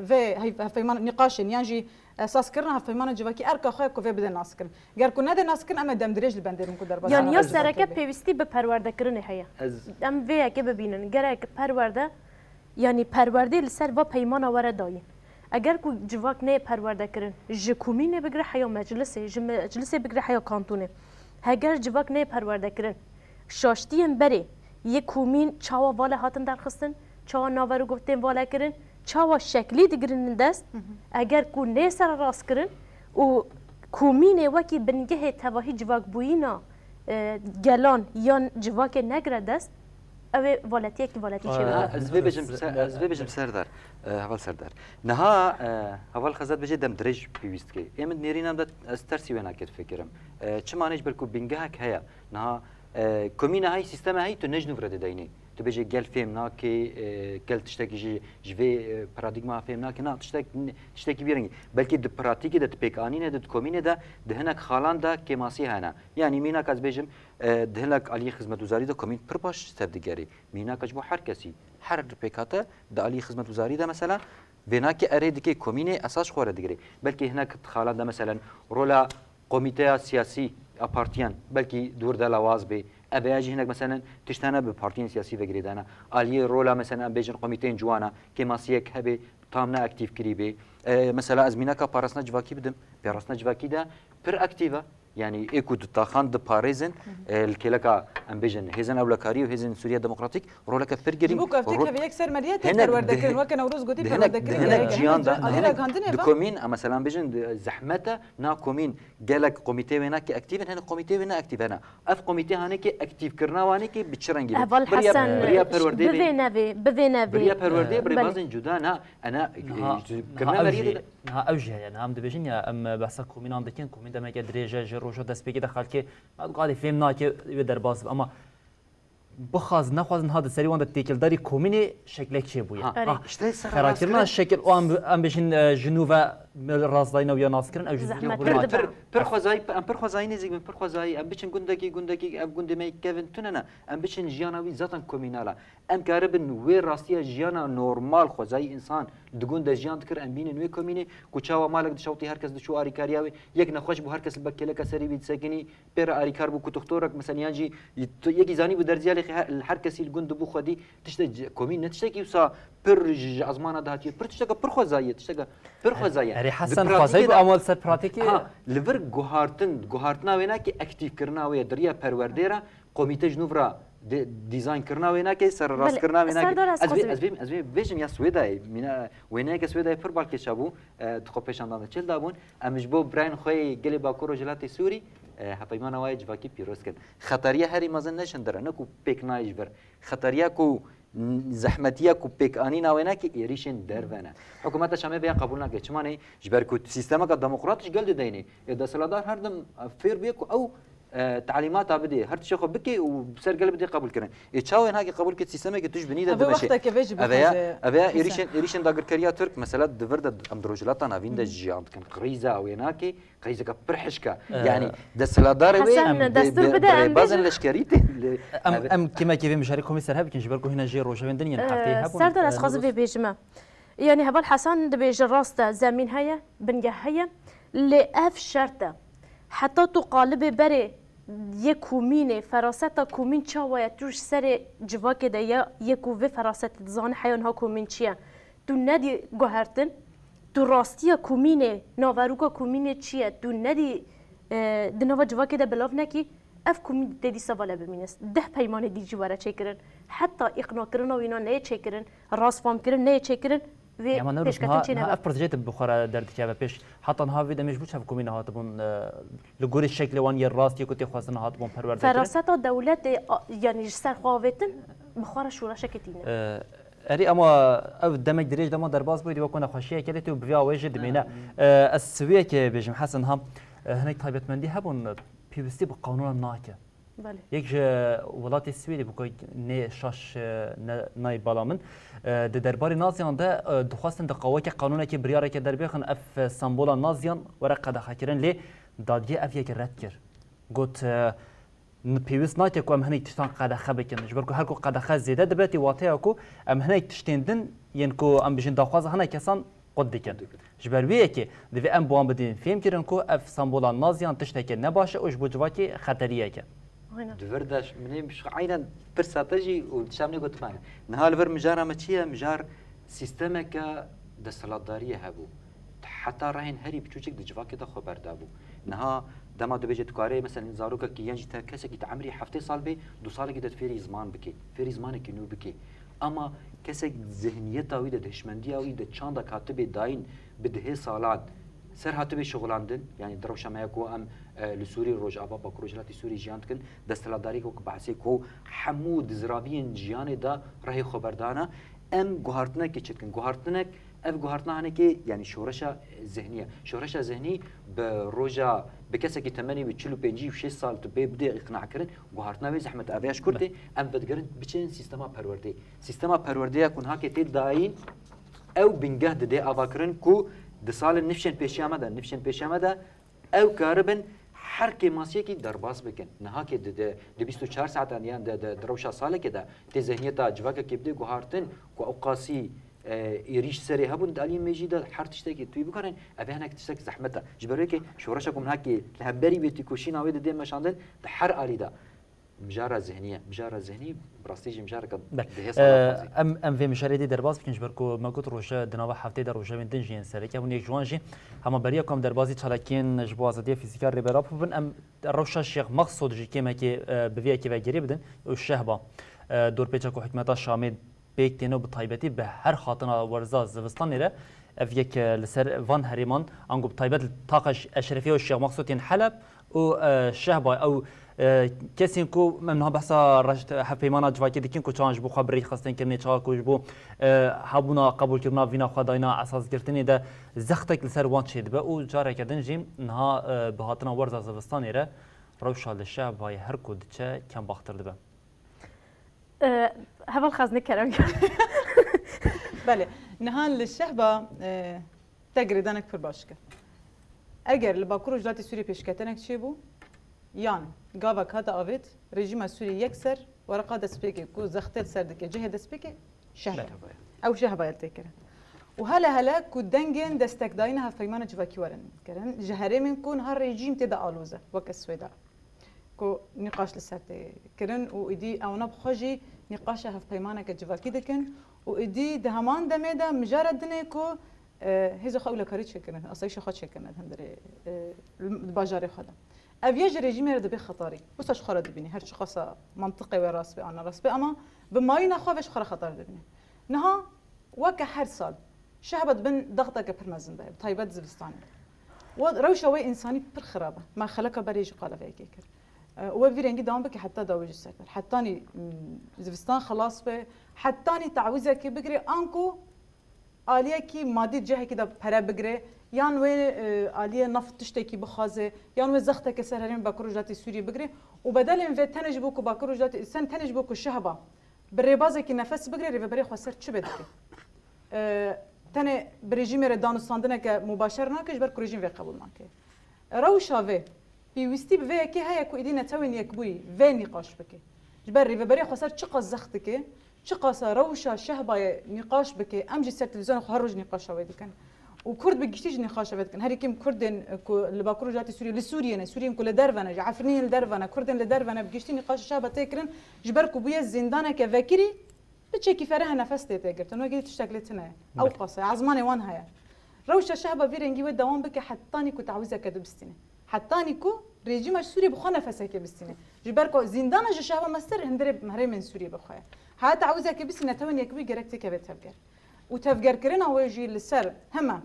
في هي فيمان نقاش يانجي اساس كرنا فيمان جواكي اركا خويا كو في بده ناس كرن غير كنا ده ناس كرن اما دم دريج البندرون كو دربا
يعني يسرك بيوستي بپرورده كرني هيا ام في که ببینن گرک پرورده يعني پرورده لسر و پیمان ور داین اگر کو جواک نه پرورده کرن جکومی نه بگره حیا مجلس بگره حیا کانتونه اگر جواک نه پرورده کرن شاشتیم بره یک کومین چاوا والا هاتن درخستن چاوا ناورو گفتن والا کرن چاوا شکلی دیگرن دست اگر کو نه سر راس کرن و کومین وکی بنگه تواهی جواک بوینا گلان یا جواک نگره دست اوه والاتیه که والاتی چه
از وی بجم سردار حوال سردار نها حوال خزات بجه دم درج پیوست که ایمد نیرینم داد از ترسی وینا کت فکرم چه معنیش بلکو بینگهک هیا نها کومینه های سیستم های تو نجنو ورده داینی تو بجه گل فهم نا که گل تشتکی جوی پارادیگما فهم نا که نا تشتکی بیرنگی بلکه د پراتیکی د پیکانینه د کومینه ده دهنک خالان ده که ماسی هنه یعنی مینا کاز بجم دهنک علی خدمت وزاری ده کومین پر باش استفدگاری مینا کاج بو هر کسی هر پیکاته د علی خدمت وزاری ده مثلا بنا که ارید که کومینه اساس خوره دیگری بلکه هناك خالان ده مثلا رولا کمیته سیاسی اپارتیان بلکه دور ده لواز به ابياجي هناك مثلا تشتانا ببارتين سياسي فكريدانا الي رولا مثلا بيجن قوميتين جوانا كماسيك هبي تامنا اكتيف كريبي مثلا ازميناكا باراسنا جواكي بدم باراسنا جواكي دا بير اكتيفا يعني ايكو تاخان د باريزن الكيلكا ام بيجن هيزن اولكاري وهيزن سوريا ديمقراطيك رولكا فرجري
بوكا افتك هبي اكثر مريات پروردكرن وكن نوروز قدي پروردكرن
جيان دا كومين مثلا بيجن زحمته نا كومين جالك قوميتي وينا كي اكتيف هنا قوميتي وينا اكتيف هنا اف قوميتي هاني كي اكتيف كرنا واني كي بتشرنجي
بريا پروردي بفينا
بريا پروردي بريبازن جدا انا كرنا مريد
ها اوجه يعني هم دبيجن يا ام بحث كومين عندكين كومين دما دريجه روجو دست بگی دخل که قاعد فهم نا که در باز اما بخواز نخواز هذا سری وان تیکل داری کومینی شکل چه بویه
اشته سر
خراکرنا شکل و ام بشین جنوبا رازداین و یا ناسکرن او
زحمت
جنوبا
کرد.
پر خوازایی نزیک من پر خوازایی ام بچن گندگی ام گنده می کوین توننا ام بچن جیاناوی ذاتن کومینالا ام کاربن وی راستیا جیانا نورمال خوازایی انسان دگوند جیان تکر ام بین وی کومینی کوچاوا مالک دشوتی هر کس دشو آریکاریاوی یک نخوش بو هر کس بکله کسری بید سکنی پر آریکار بو کتختورک مثلا یانجی یکی زانی بو درزیالی هر کسی الگند بو خودی تشت کومین نتشت کیوسا پر ازمانه دهاتی پر تشت پر خوازایی تشت پر خوازایی
اری حسن خوازایی بو عمل سر پراتیکی
لور گوهارتنا وینا کی اکتیو کرنا وی دریا پروردیرا کمیته جنوبرا دیزاین کرنا وینا کی سر راست کرنا وینا از بیم یا سویدای مینا وینا کی سویدای پر بالک شابو تخو پیشاندان چل دابون امش بو براین خوی گلی باکورو جلاتی سوری هپیمان وای جواکی پیروز کرد خطریه هری مازن نشن در نکو پیک نایج بر خطریه کو زحمتیه کو پیک آنی ناوینا کی ایریشن درونه حکومت شامه بیا قبول نکرد چمانی جبر کو سیستم کا دموکراتش گل دینی اذا سلادار هر دم فیر بیکو او تعلیمات بدی هر چی خو بکی و سر قلب بدی قبول کردن اتشاوین هاگی قبول کت سیستم که توش بنیده دمشه اویا ایریشن داگر کریا ترک مثلا دورد ام دروجلات ناوین د جیانت کن قریزه وینا کی قریزه کا پرحشکا يعني د سلادار وی
دستور بده
بازن لشکریت
ام كما كيف مشارك كوميسار هبكن جبركو هنا جي روجا من دنيا نحفتي هبون
سردار از خاص بيجمع يعني هبال حسن دبيج الراسته زمين هيا بنجه هيا لأف شرطه حتى تقالب بري يكومين فراسة كومين شاوية توش سر جواك ده يكو في فراسة زان حيان ها كومين شيا تو ندي جوهرتن تو راستيا كومين نافروكا كومين شيا تو ندي دنوا جواك ده بلاف نكي اف کومید دیدی سواله ببینست ده پیمان دی جواره چکرن حتی اقناع کردن و اینا نه چکرن راست فهم کردن نه چکرن و پیش کردن چی نه
اف پروژه بخورا در دکتر پیش حتی نها ویده مش بوش کومین هات بون لگوری شکل وان یر راست یک تی خواستن هات بون پرورده
فراسات دولت یعنی سر خواهتن بخورا شورا شکتینه
اری اما او دمک دریج دما در باز بودی و کنه خوشیه کلی تو بیا وجه دمینه السویه که بیشم حسن هم هناك طيبة مندي هبون بيبستي بقانون ناكه
بله
یک ولات السويدي بكوي ني شاش ناي بالامن د درباري نازيان ده دخواستن دقواك قانون كي برياره كي دربيخن اف سامبولا نازيان ورقه ده خاكرن لي داديه اف يك رتكر قلت بيوس نايت كو ام هنيك تشتان قاده خبكن جبركو هركو قاده خ زياده دبتي واتياكو ام هنيك تشتيندن ينكو ام بجن دخواز هنا كسان قدكن جبر ويكي دفي ام بوان بدين فيم كيرنكو اف سامبولا نازيان تشتكي نباشه اوش بوجواكي خطريه
دفرداش مني مش عينا برساتجي وشامني قلت معنا نهال فر مجارة ماتشية مجار سيستمك دستلاتدارية هبو حتى راهن هري بتوجك دجواك ده خبر دابو نها دما دبيجت كاري مثلا زاروكا كي ينجي كسك يتعمري حفتي صال بي دو صال قدت فيري زمان بكي فيري زمان كنو بكي اما كسك ذهنيته ويدا دشمنديه ويدا تشاندا كاتبه داين بدهي صالات سر هاتبه شغلاندن يعني دروشه ما يكو ام لسوري روج ابا بكروجلاتي سوري جيانتكن دستلاداري كو بحثي كو حمود زرابين جيان دا راهي خبردانا ام گوهارتنك كيتكن گوهارتنك اف گوهارتنا هنكي يعني شورشه ذهنيه شورشه ذهني بروجا بكسكي 85 و 6 سال تبي بدي اقناع كرن گوهارتنا وي زحمت ابياش كرتي ام بدگرن بچن سيستما پروردي سيستما پروردي يكون هاكي تي داين او بنگه دي افاكرن كو د سال نفشن پیشامده نفشن پیشامده او كاربن حركه ماسيكي درباس بكن نهاكي د 24 ساعت يعني د روشا ساله كده تي ذهنيتا جواكا كبدي گوهارتن كو اوقاسي يريش سري هبون دالي ميجيدا حر تشتكي توي بكارن ابي هناك تشتكي زحمته جبريكي شورشكم هاكي لهبري بيتي كوشينا ويد دي مشاندن حر اريدا مجاره ذهنيه براستيجي مجاره
ام في مشاريدي درباز بكن جبركو ما قلت روجا دنوا هفته در روجا من دنجين سريكا وني جوانجي هما بريكم دربازي تشالاكين جبواز دي فيزيكال ريبراب بن ام روشا الشيخ مقصود جي كيما كي بفيا كي فجري بدن والشهبه دور بيتشكو حكمتا شامل بيك تينو بطيبتي بهر خاطنا ورزا زوستان ره افيك لسر فان هريمان انغو بطيبت طاقش اشرفيه والشيخ مقصود حلب والشهبه او کسی کو منها بحثا رشت حفیمانا جواکی دیکن کو چانج بو خبری خواستن کنی چا کوج بو حبونا قبول کردنا وینا خداینا اساس گرتنی ده زختک لسر وان شید به او جاره کدن جیم نها بهاتنا ورز زوستانی ره روشال الشعب وای هر کود چه کم باختر ده
هەڤڵ خەزنە کەرەم
بله نهان للشهبة تقري دانك پر باشكه اگر لباكور وجلاتي سوري پیشکتنك چی بو یان گاوک هذا آوید رژیم سوری یکسر ورقه دسپیکی کو زختل سردکه جهه دسپیکی شهبه او شهبه يلتكرن وهلا كو دنجن دستك داينها في فيمانه جواكي ورن كرن جهري منكون هر ريجيم تدا الوزه وك السويداء كو نقاش لساتي كرن وإدي او نبخجي نقاشها في فيمانه كجواكي دكن وإدي دهمان دميدا مجرد نيكو هزو خاوله كاريتش كرن اصيش خاطش كرن هندري الباجاري خدا افياج ريجيم رد بخطاري بس اش خرا دبيني هر شخص منطقي وراس انا راس اما بماينا خافش خرا خطر دبيني نها وك هر سال شهبت بن ضغطك برمزن باي طيبات زبستاني وروشه وي انساني بر خرابه ما خلقه بريج قال فيك كر وفيرنجي دام بك حتى داوج السكر حتاني زبستان خلاص به حتاني تعويذه كي بقري انكو آليه كي مادي جهه كده برا بقري يان وين آليه نفط تشتكي بخازه يان وين زختك سهرين باكروجات سوري بقري وبدل ان في تنجبوكو باكروجات سن تنجبوكو الشهبه بالربازه كي نفس بقري ريفبري خسرت شبدك تنه بريجيم ردان الصندنه كمباشر ناكش بر ريجيم في قبول ماكي روشا في بيوستي بفي كي هيا كو ايدينا توين يكبوي في نقاش بك جبر ريفبري خسرت شقه زختك شقه روشا شهبه نقاش بك امجي سر تلفزيون خرج نقاش ويدي كان وكرد بقشتيج نقاش ويدي كان هري كيم كردن اللي باكروجات سوريا لسوريا سوريا كل درفنا جعفرين لدرفنا كردن لدرفنا بقشتي نقاش شهبه تكرن جبركو بويا الزندانه كفكري بتشكي فرها نفس تيجرت انه قلت اشتغلتنا او قصه عزماني وان هيا روشه شهبه فيرنجي ودوام بك حتاني كنت عاوزه كدبستني حتاني كو ريجيم سوري بخو نفسك بستني جبركو زندانه شهبه مستر هندرب مهري من سوريا بخويا هات عاوزه كبسني توني يكبي جركتي كبتفكر وتفكر كرنا هو يجي للسر هما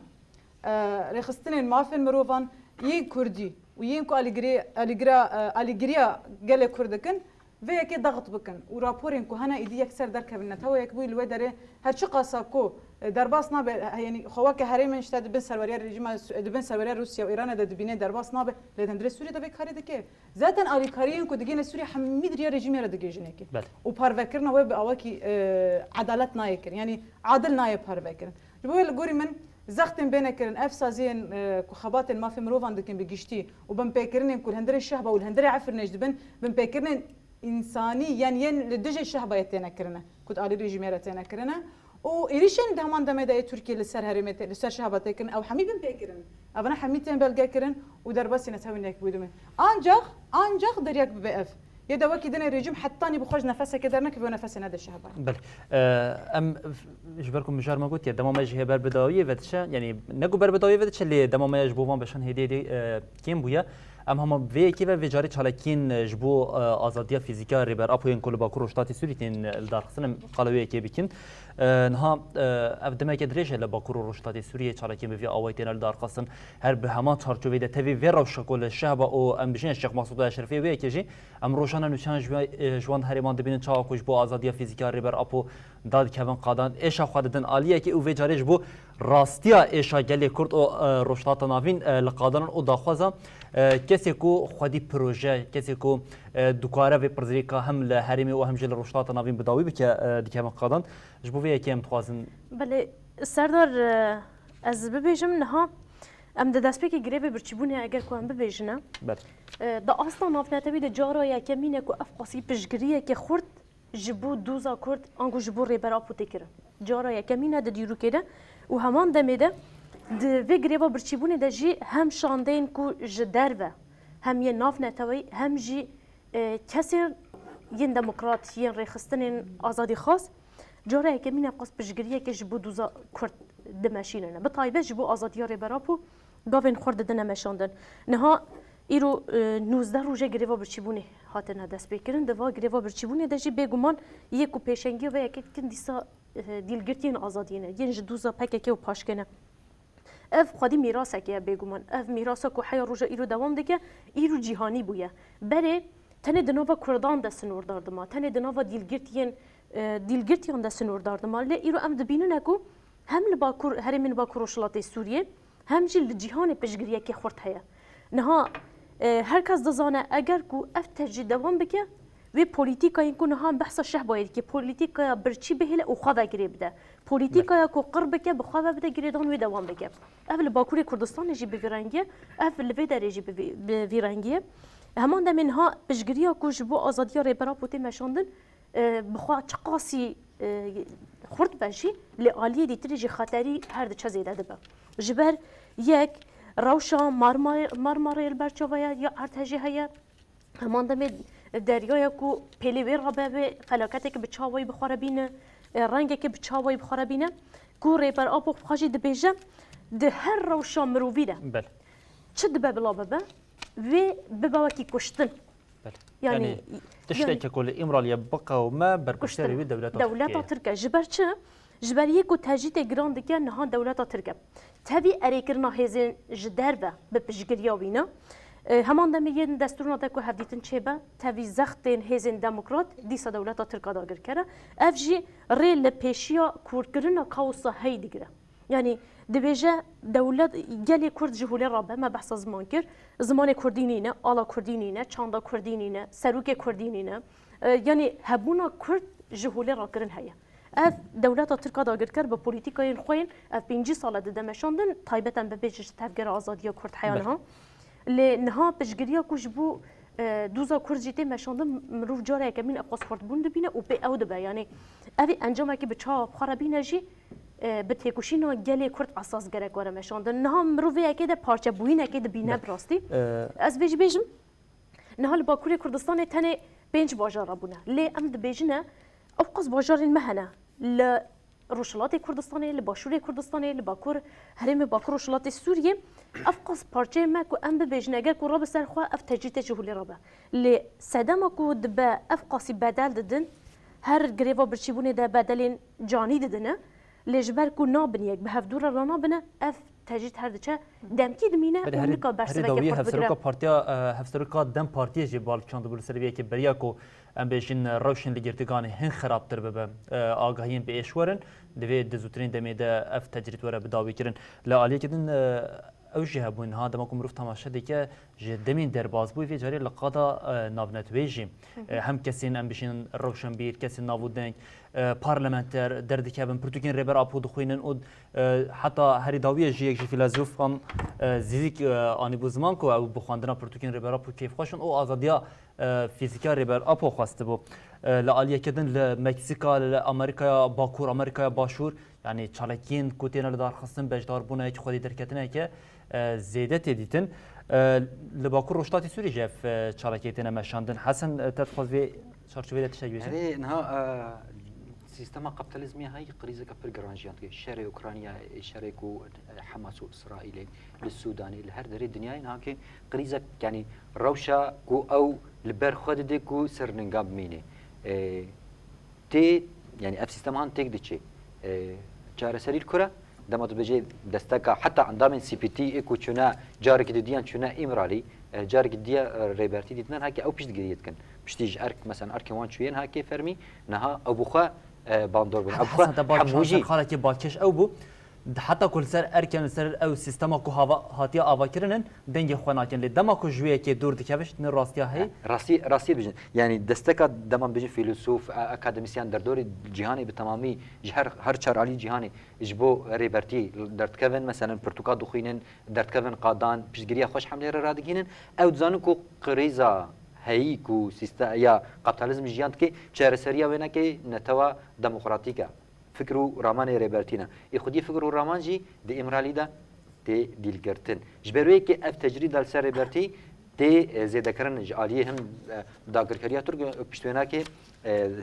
رخصتني المافن مروفان يي كردي وينكو اليجريا قال كردكن في كي ضغط بكن ورابورين كو هنا ايدي يكسر درك بالنتو يكبي الودره هادشي قاساكو درباس ناب يعني خواك هريم اشتاد بن سروريا ريجيم بن سروريا روسيا وايران د بينه درباس ناب لدندري سوريا دبي كاري دكي ذاتن الي كارين كو دغين سوريا حميد ريا ريجيم رد دجيجنكي وبارفكرنا وب اواكي عدالت نايكر يعني عادل ناي بارفكر جبول غوري من زختن بينكرن افسازين خبات ما في مروفان دكن بيجشتي وبن بيكرن كل هندري الشهبه والهندري عفرنج دبن بن بيكرن انساني يعني لدجي الشهبه يتنكرنا كنت علي ريجيم يتنكرنا وإيريشن دهمان دمدا تركيا لسر هرمت لسر شهبه تكن او حميد بيكرن ابنا حميتين بلقاكرن ودربسي نتاونك بودم انجخ دريك بف يدا وكي دنا ريجيم حطاني بخرج نفسه كدرنا كيف نفس هذا الشهبه
بله ام جبركم مجار ما قلت يا دمام هي بر بداويه فتش يعني نگو بر بداويه فتش اللي دمام يجبوان بشان هدي كيم بويا ام هم في كيف في چالکین جبو آزادی فیزیکا ریبر اپوین کل باکور شتاتی سوریتین الدارخسن قلوی کی بکن نها افدمه که درجه لباکور شتاتی سوریه چالکین به آوایتین الدارخسن هر به همان چارچوبه ده تفی ویرا شکل الشعب او ام بجین الشيخ مسعود اشرفی وی کیجی ام روشان نشان جوان هریمان دبین چا کوش بو آزادی فیزیکا ریبر اپو داد کون قادان ایشا خوددن عالیه کی او وی جارج بو راستیا ایشا گلی کرد او روشتات ناوین لقادان او داخوازا کسی کو خودی پروژه کسی کو دکاره و پرزریکا هم لحرمی و هم جل روشتات ناوین بداوی بکه دیگه مقادان جبو وی کی ام توازن
بله سردار از ببیجم نها ام دست پکی گریه برچیبونه اگر کو ام ببیجنه
بله
دا اصلا نافنتوی دا جارا یا کمینه کو افقاسی پشگریه که خورد جبو دوزا کرد انگو جبو ریبرا پوتی کرد جارا یا کمینه دا دیرو کده و همان دمیده د ویگریبا برچیبونه دا جی هم شاندین کو جدربه هم یه نافنتوی هم جی کسر ین دموکرات ین ریخستن آزادی خاص جارا یا کمینه قصد پشگریه که جبو دوزا کرد دمشینه بطایبه جبو آزادی ریبرا پو گاوین خورد دنه مشاندن نها ایرو 19 روزه گریوا برچیبونه هاتنه دست بکرن دوا گریوا برچیبونه دجی بگومان یکو پیشنگی و یکی کندیسا دیلگرتین آزادینه ین جدوزا پککه و پاشکنه اف خودی میراثه که بگومان اف میراثه کو حیا روزه ایرو دوام دکه ایرو جهانی بویه بره تنه دنوا کردان دست نور داردما تنه دنوا دیلگرتیان دست نور داردما ل ایرو ام دبینن کو هم لباکور هرمن باکور شلاتی سوریه هم جل جهان پشگریه که خورد هيا نها هر کس دزانه اگر کو اف ترجی دوام بکه و پولیتیکا این کنه هم بحث شه باید که پولیتیکا برچی بهله او خواه گریب ده پولیتیکا کو قرب که بخواه بده گریدان و دوام بگه اول باکوری کردستان جی بویرانگی اول وی درجی بویرانگی همان دمنها بجگریا کوش بو آزادی ریبرا پوتی مشاندن بخواه چقاسی خورد باشی لعالی دیتری جی خطری هر دچه زیده دبه جبر یک روشا مارمار البرچویا یا ارتجی هیا همان دم دریای کو پلیوی رابه فلاکتی که بچاوی بخوره بینه رنگی که بچاوی بخوره بینه کو ریبر آب خواجی دبیجه ده هر روشا مروی ده
بله
چه دبه بلا ببه و ببا کی کشتن
يعني تشتكي كل إمرالية بقى وما بركشتري بدولة
تركيا جبر چه جبر يكو تاجيت جراند كان نها دولة تركيا تبي أريكرنا هزين جدار به ببجريا وينا همان دميين دستورنا تكو هفديتن شبه تبي زختين هزين ديمقراط ديسا دولة تركيا داغر كره أفجي ريل بيشيا كوركرنا كاوسا هاي ديجرا يعني دبيجا دولة جالي كرد جهولي رابع ما بحث زمان كر زمان كردينينا آلا كردينينا چاندا كردينينا سروك كردينينا يعني هبونا كرد جهولي راكرن هيا اف دولة تركيا داغر كر ببوليتيكاين خوين اف 5 سال دمشاندن تايبتا ببيجش تفجر آزادية كرد حيانها لنها بجگریا کوش بو دوزا کرجیته مشاندم مروف جاره که من اقاس خورد بوند بینه و به اود به یعنی اوی انجام که بچه خرابینه جی به تکوشینا گلی کرد اساس گره کاره مشاندن نه مروفی که ده پارچه بوینه که ده بینه براستی از بیجم نه حال باکوری کردستان تنه 5 باجار بونه لی ام ده بیجنه اقاس باجارین مهنه ل روشلات کردستانی لباشور کردستانی لباکور هرم باکور روشلات سوریه افقاس پارچه ما کو ام بجنگر کو راب سر خو اف تجیت جهولی رابه ل صدما کو دب افقاسی بدل ددن هر گریوا برچیبونه ده بدلین جانی ددنه لجبر کو نابنیک به هفدور رانا بنه اف تجیت هر دچه دمکی دمینه و نکا برسه
که هفسروکا پارتیا هفسروکا دم پارتی جبال چاند بول سرویه که بریا کو ام بيجين روشن لجرتگان هن خرابتر ببه آگاهين به اشورن دوی دزوترین دمیده اف تجربه ورا بداوی کرن لا کدن اوجه هبون ها دما کوم رفت تماشا دیگه جدمین درباز بوی جاری لقادا نابنت ویجی هم کسین ام بيجين روشن بیر کسین نابودن پارلمانتر دردی بن پرتوکین ریبر اپو دخوینن و حتی هری داوی جی یک فیلسوف هم زیک آنی بوزمان کو او بخواندنا پرتوکین ریبر اپو کیف خوشن او آزادیا فیزیکا ریبر اپو خواسته بو لعالیه کدن لمکسیکا لامریکا باکور امریکا باشور يعني چالکین کوتینا لدار خستن بجدار بونه که خودی درکتنه که زیده تدیتن لباکور روشتاتی سوری جف چالکیتنا مشاندن حسن تدخل في چارچوبه تشتغل
هذه انها سيستم كابيتاليزمي هاي قريزه كبرجرانجيان شرق اوكرانيا شرق حماس واسرائيل للسودان لهر دري الدنيا هاك قريزه يعني روشا كو او البر خد ديكو سرنغاب ميني تي يعني اب سيستم هان تيك ديتشي جار سرير كره دمت بجي دستك حتى عندهم سي بي تي اكو چنا جارك ديان چنا امرالي جارك ديا ريبرتي ديتنا هاك او بيش دغريت كان بشتيج ارك مثلا ارك وان شوين هاك فرمي نها ابو خا باندور بن ابو خا حموجي
خالك باكش او بو حتى كل سر اركن سر او سيستما كو هوا هاتيا افاكرن دنج خواناكن لدما كو جويه كي دور دكبش نر راستيا هي
راسي بجن يعني دستك دمان بجن فيلسوف اكاديميسيان در دور جهاني بتمامي جهر هر چار علي جهاني اجبو ريبرتي درت كفن مثلا برتقال دخينن درت كفن قادان بيشغريا خوش حمله رادگينن او زانو كو قريزا هي كو سيستا يا كابيتاليزم جيانت كي چارسريا وينا كي نتوا ديمقراطيكا فكرو رامان ريبرتينا يخدي فكرو رامان جي دي امرالي دا دي ديلگرتن جبروي كي اف تجريد السر ريبرتي دي زيدكرن جاليه هم داگركريا ترگ پشتونا كي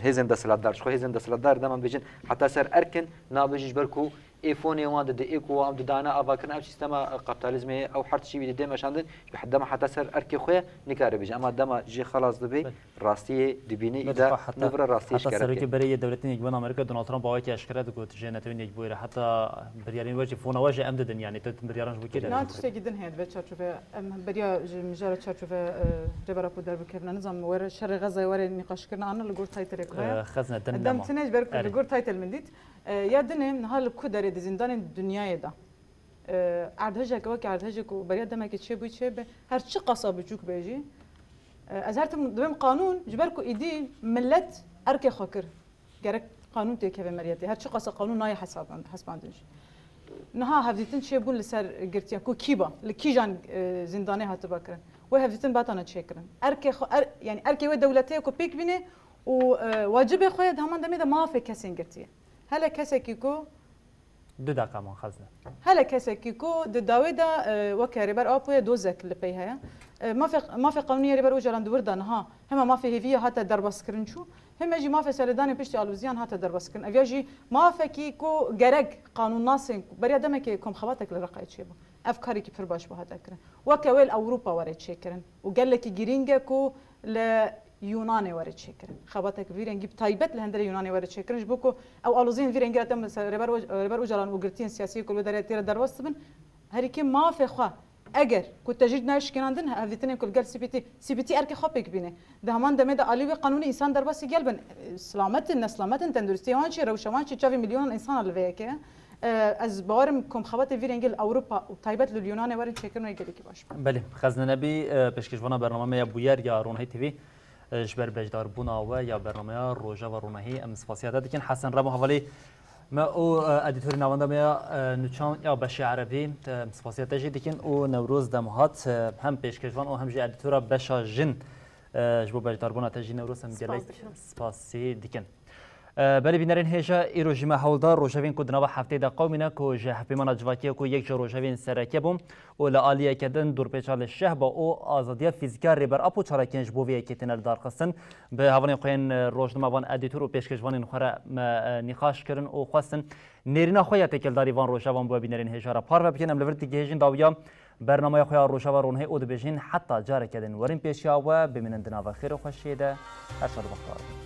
هزن دسلادار شو هزن دسلادار دمان بيجن حتى سر اركن نابج بركو ايفون وان د ايكو ام دانا افاكن او سيستم كابيتاليزم او حرت شي بيدي مشاندن لحد ما حتى سر اركي خويا نكار بيج اما دما جي خلاص دبي راستي دبيني اذا نبر راستي
حتى سر كي بريه دولتين يجبن امريكا دونالد ترامب باوي اشكره دكوت جنتين يجبوير حتى بريالين وجه فونا وجه امددن يعني تت بريالان جو كده
لا تشتي جدا هاد بتشارشوفه بريا مجرد تشارشوفه ريبرا بودر بكرنا نظام ور شر غزه ور نقاش كنا انا لغور تايتل كويا
خزنا
دم تنج برك لغور تايتل منديت يا دنم هال كودر زندان الدنيا ده عرضهجك وك عرضهجك وبريد دمك تشي بو تشي هر چی قصاب جوك بيجي از هر دوم قانون جبر کو ایدی ملت ارک خاکر گرک قانون تک به مریتی هر چی قصه قانون نای حساباندش نها هفدیتن چه بون لسر گرتیا کو کیبا لکیجان زندانه هات بکرن و هفدیتن باتانه چکرن یعنی ارک و دولته کو پیک بینه و واجب خود همان دمه ما فکر کسین گرتیه هلا کسی کو
2 دقیقه ما خزنه
هلا کسی کو د داویدا وکری بر آپوی دوزک لپی هیا ما في قانونية ربر وجران دوردان ها هما ما في هيفية حتى دربس كرن شو هم يجي ما في سرداني بيشتي الوزيان حتى دربس كرن أفياجي ما في كيكو جرق قانون ناسين بريا دمك كم خواتك لرقاية شيبه أفكاري كي فرباش بهذا كرن وكويل أوروبا ورد شكرن وقال لك جرينجا كو ل يوناني ورد شكرن خواتك فيرن جيب تايبت لهندر يوناني ورد شكرن جبوكو أو الوزين فيرن جرا تم ربر وجران وقرتين سياسية كل بدرية تير دربس بن هريكي ما في خوا اگر کو تجدید نش کنندن هفته کل گل سی بی تی ارک خوابک بینه ده همان دمه ده علیه قانونی انسان در باسی گل بن سلامت تندرستی وان چی روشوان چی 4 میلیون انسان الویه که از بارم کم خوات ویرنگل اروپا و تایبت لیونان ورن چکن و گلی کی باش
بله خزنه نبی پشکشوانا برنامه بویر یا رونهی تیوی جبر بجدار بونا و یا برنامه روجا و رونهی ام سپاسیات دکن حسن رمو حوالی ما او ادیتوری نوانده میا نوچان یا بشی عربی سپاسیت جدیدکن او نوروز دمهات هم پیشکشوان او هم جی ادیتورا بشا جن جبو بجدار بونا تجی نوروز هم گلک سپاسی دیکن بله بینرین هیجا ایرو جمع حولدار روشوین کو دنوا هفته دا قومینا کو جه پیمانا جواکی کو یک جو روشوین سرکه بوم و لعالیه کدن دور پیچال شه با او آزادی فیزیکا ریبر اپو چراکنج بو وی کتنل دار خستن به هوانی خوین روزنامه وان ادیتور و پیشکشوان خوره نقاش کردن او خواستن نیرینا خویا تکلداری وان روشوان بو بینرین هیجا را پار و بکن ام لورتی گهجین داویا برنامه خویا روشوا رونه او دبیجین حتی جاره کدن ورین پیشیا و بمینن دنا و خیر و خوشیده هر سال بخیر